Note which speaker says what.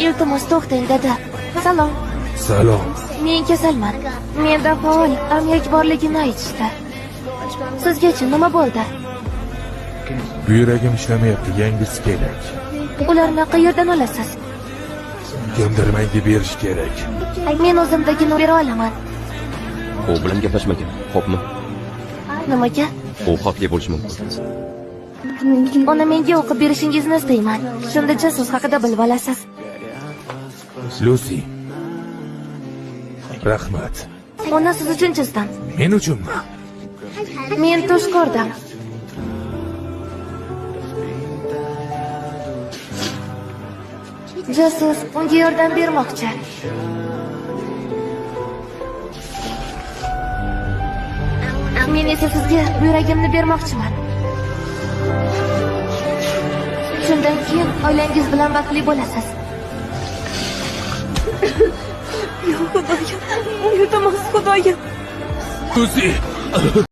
Speaker 1: Iltimos to'xtang, dada. Salom.
Speaker 2: Salom.
Speaker 1: Men kasalman. Menda faol amyak borligini aytishdi. Sizgacha nima bo'ldi?
Speaker 2: Buyragim ishlamayapti, yangisi kerak.
Speaker 1: Ularni qayerdan olasiz?
Speaker 2: Ko'ndirmangga berish kerak.
Speaker 1: Men o'zimdagini bera olaman.
Speaker 3: U bilan gaplashmagan, xo'pmi?
Speaker 1: Nimaga?
Speaker 3: U xavfli bo'lishi mumkin.
Speaker 1: Uni menga o'qib berishingizni istayman. Shunda jasus haqida bilib olasiz.
Speaker 2: Lucy. Rahmat.
Speaker 1: Uni siz uchun chizdim.
Speaker 2: Men uchunmi?
Speaker 1: Men tush ko'rdim. Jasus unga yordam bermoqchi. Men esa sizga yuragimni bermoqchiman. Shundan keyin oilangiz bilan baxtli bo'lasiz. Yo, Xudoyim. Iltimos, Xudoyim.
Speaker 2: Lucy.